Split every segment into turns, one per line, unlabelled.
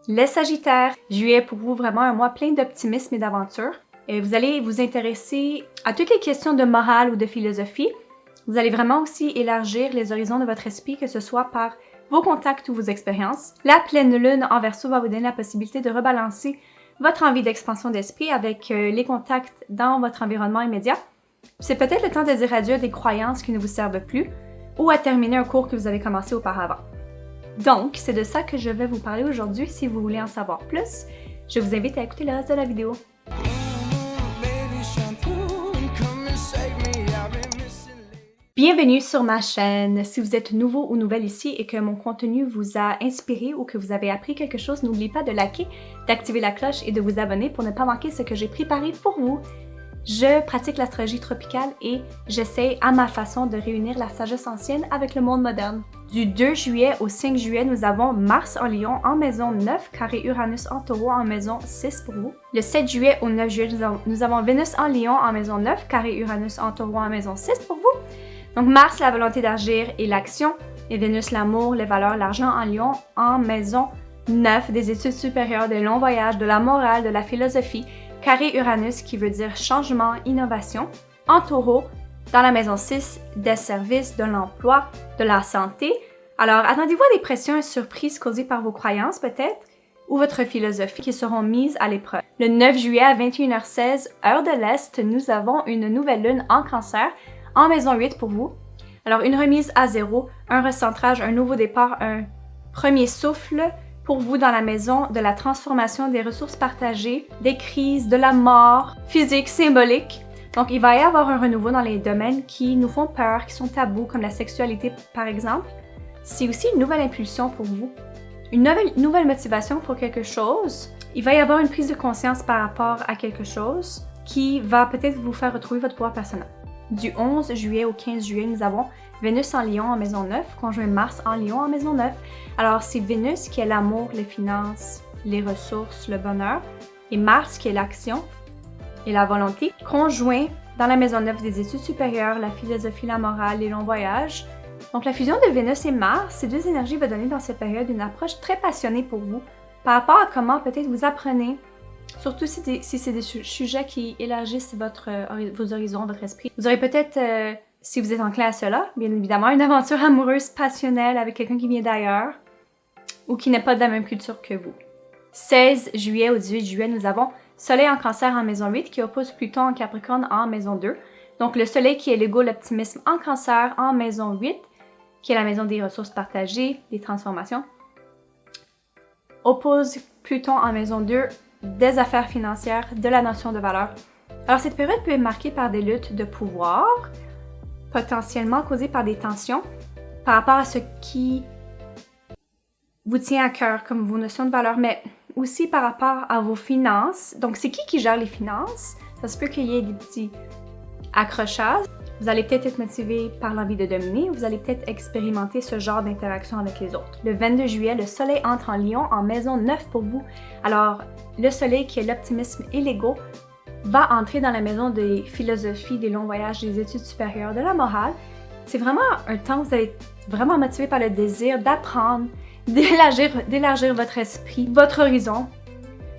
Les Sagittaires, juillet pour vous, vraiment un mois plein d'optimisme et d'aventure. Et vous allez vous intéresser à toutes les questions de morale ou de philosophie. Vous allez vraiment aussi élargir les horizons de votre esprit, que ce soit par vos contacts ou vos expériences. La pleine lune en Verseau va vous donner la possibilité de rebalancer votre envie d'expansion d'esprit avec les contacts dans votre environnement immédiat. C'est peut-être le temps de dire adieu à des croyances qui ne vous servent plus ou à terminer un cours que vous avez commencé auparavant. Donc, c'est de ça que je vais vous parler aujourd'hui. Si vous voulez en savoir plus, je vous invite à écouter le reste de la vidéo. Bienvenue sur ma chaîne. Si vous êtes nouveau ou nouvelle ici et que mon contenu vous a inspiré ou que vous avez appris quelque chose, n'oubliez pas de liker, d'activer la cloche et de vous abonner pour ne pas manquer ce que j'ai préparé pour vous. Je pratique l'astrologie tropicale et j'essaie à ma façon de réunir la sagesse ancienne avec le monde moderne. Du 2 juillet au 5 juillet, nous avons Mars en Lion en maison 9, carré Uranus en Taureau en maison 6 pour vous. Le 7 juillet au 9 juillet, nous avons Vénus en Lion en maison 9, carré Uranus en Taureau en maison 6 pour vous. Donc Mars, la volonté d'agir et l'action, et Vénus, l'amour, les valeurs, l'argent en Lion en maison 9, des études supérieures, des longs voyages, de la morale, de la philosophie, carré Uranus qui veut dire changement, innovation, en Taureau, dans la maison 6, des services, de l'emploi, de la santé. Alors, attendez-vous à des pressions et surprises causées par vos croyances peut-être, ou votre philosophie qui seront mises à l'épreuve. Le 9 juillet à 21h16, heure de l'Est, nous avons une nouvelle lune en Cancer, en maison 8 pour vous. Alors, une remise à zéro, un recentrage, un nouveau départ, un premier souffle pour vous dans la maison de la transformation, des ressources partagées, des crises, de la mort physique, symbolique. Donc, il va y avoir un renouveau dans les domaines qui nous font peur, qui sont tabous, comme la sexualité par exemple. C'est aussi une nouvelle impulsion pour vous, une nouvelle motivation pour quelque chose. Il va y avoir une prise de conscience par rapport à quelque chose qui va peut-être vous faire retrouver votre pouvoir personnel. Du 11 juillet au 15 juillet, nous avons Vénus en Lion en maison 9, conjoint Mars en Lion en maison 9. Alors, c'est Vénus qui est l'amour, les finances, les ressources, le bonheur, et Mars qui est l'action et la volonté, conjoint dans la maison 9 des études supérieures, la philosophie, la morale, les longs voyages. Donc, la fusion de Vénus et Mars, ces deux énergies vont donner dans cette période une approche très passionnée pour vous par rapport à comment peut-être vous apprenez. Surtout si c'est des sujets qui élargissent vos horizons, votre esprit. Vous aurez peut-être, si vous êtes enclin à cela, bien évidemment, une aventure amoureuse passionnelle avec quelqu'un qui vient d'ailleurs ou qui n'est pas de la même culture que vous. 16 juillet au 18 juillet, nous avons Soleil en Cancer en maison 8 qui oppose Pluton en Capricorne en maison 2. Donc le Soleil qui est l'ego, l'optimisme en Cancer en maison 8, qui est la maison des ressources partagées, des transformations, oppose Pluton en maison 2, des affaires financières, de la notion de valeur. Alors cette période peut être marquée par des luttes de pouvoir, potentiellement causées par des tensions par rapport à ce qui vous tient à cœur comme vos notions de valeur, mais aussi par rapport à vos finances. Donc c'est qui gère les finances? Ça se peut qu'il y ait des petits accrochages. Vous allez peut-être être motivé par l'envie de dominer, vous allez peut-être expérimenter ce genre d'interaction avec les autres. Le 22 juillet, le Soleil entre en Lion en maison 9 pour vous. Alors, le Soleil qui est l'optimisme et l'ego va entrer dans la maison des philosophies, des longs voyages, des études supérieures, de la morale. C'est vraiment un temps où vous allez être vraiment motivé par le désir d'apprendre, d'élargir votre esprit, votre horizon.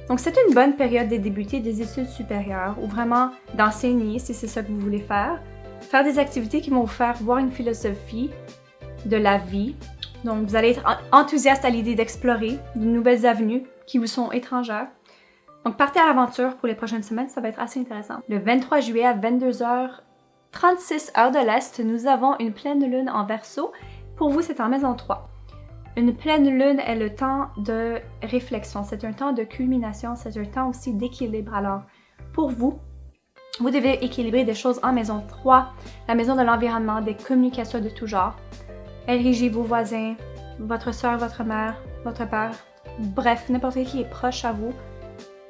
Donc, c'est une bonne période de débuter des études supérieures ou vraiment d'enseigner si c'est ça que vous voulez faire. Faire des activités qui vont vous faire voir une philosophie de la vie. Donc, vous allez être enthousiaste à l'idée d'explorer de nouvelles avenues qui vous sont étrangères. Donc, partez à l'aventure pour les prochaines semaines, ça va être assez intéressant. Le 23 juillet à 22h36 heure de l'Est, nous avons une pleine lune en Verseau. Pour vous, c'est en maison 3. Une pleine lune est le temps de réflexion, c'est un temps de culmination, c'est un temps aussi d'équilibre. Alors, pour vous, vous devez équilibrer des choses en maison 3, la maison de l'environnement, des communications de tout genre. Elle régit vos voisins, votre soeur, votre mère, votre père, bref, n'importe qui est proche à vous.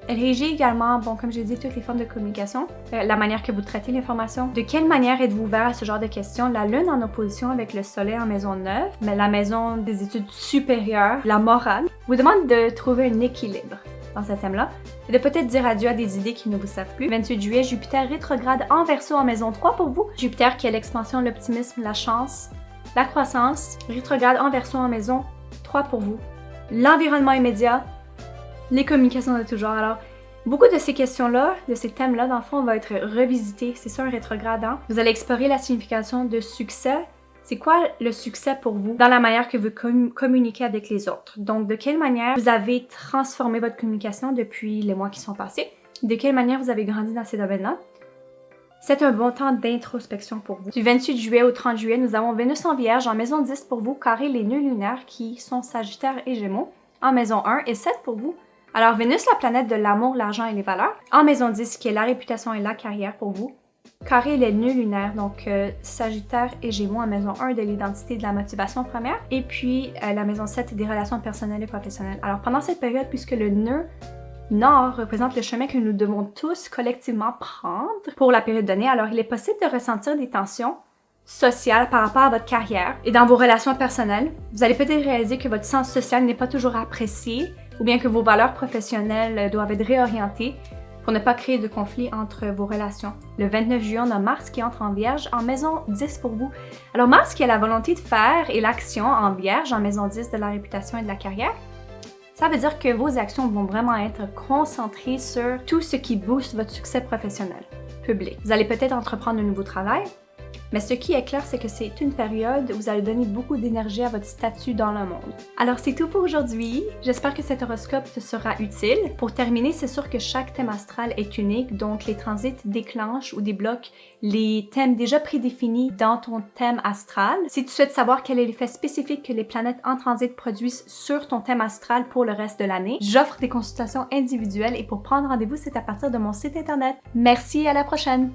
Elle régit également, bon, comme j'ai dit, toutes les formes de communication, la manière que vous traitez l'information. De quelle manière êtes-vous ouvert à ce genre de questions? La lune en opposition avec le soleil en maison 9, mais la maison des études supérieures, la morale, vous demande de trouver un équilibre dans ce thème-là et de peut-être dire adieu à des idées qui ne vous servent plus. 28 juillet, Jupiter rétrograde en Verseau en maison 3 pour vous. Jupiter qui est l'expansion, l'optimisme, la chance, la croissance, rétrograde en Verseau en maison 3 pour vous. L'environnement immédiat, les communications de tout genre. Alors, beaucoup de ces questions-là, de ces thèmes-là, dans le fond, vont être revisités. C'est ça un rétrograde, hein? Vous allez explorer la signification de succès. C'est quoi le succès pour vous dans la manière que vous communiquez avec les autres? Donc, de quelle manière vous avez transformé votre communication depuis les mois qui sont passés? De quelle manière vous avez grandi dans ces domaines-là? C'est un bon temps d'introspection pour vous. Du 28 juillet au 30 juillet, nous avons Vénus en Vierge en maison 10 pour vous, carré les nœuds lunaires qui sont Sagittaire et Gémeaux, en maison 1 et 7 pour vous. Alors Vénus, la planète de l'amour, l'argent et les valeurs, en maison 10 qui est la réputation et la carrière pour vous, carré les nœuds lunaires, donc Sagittaire et Gémeaux en maison 1 de l'identité et de la motivation première, et puis la maison 7 des relations personnelles et professionnelles. Alors pendant cette période, puisque le nœud Nord représente le chemin que nous devons tous collectivement prendre pour la période donnée, alors il est possible de ressentir des tensions sociales par rapport à votre carrière et dans vos relations personnelles. Vous allez peut-être réaliser que votre sens social n'est pas toujours apprécié ou bien que vos valeurs professionnelles doivent être réorientées pour ne pas créer de conflit entre vos relations. Le 29 juillet, on a Mars qui entre en Vierge en maison 10 pour vous. Alors Mars qui a la volonté de faire et l'action en Vierge en maison 10 de la réputation et de la carrière, ça veut dire que vos actions vont vraiment être concentrées sur tout ce qui booste votre succès professionnel, public. Vous allez peut-être entreprendre un nouveau travail, mais ce qui est clair, c'est que c'est une période où vous allez donner beaucoup d'énergie à votre statut dans le monde. Alors c'est tout pour aujourd'hui. J'espère que cet horoscope te sera utile. Pour terminer, c'est sûr que chaque thème astral est unique, donc les transits déclenchent ou débloquent les thèmes déjà prédéfinis dans ton thème astral. Si tu souhaites savoir quel est l'effet spécifique que les planètes en transit produisent sur ton thème astral pour le reste de l'année, j'offre des consultations individuelles et pour prendre rendez-vous, c'est à partir de mon site internet. Merci et à la prochaine!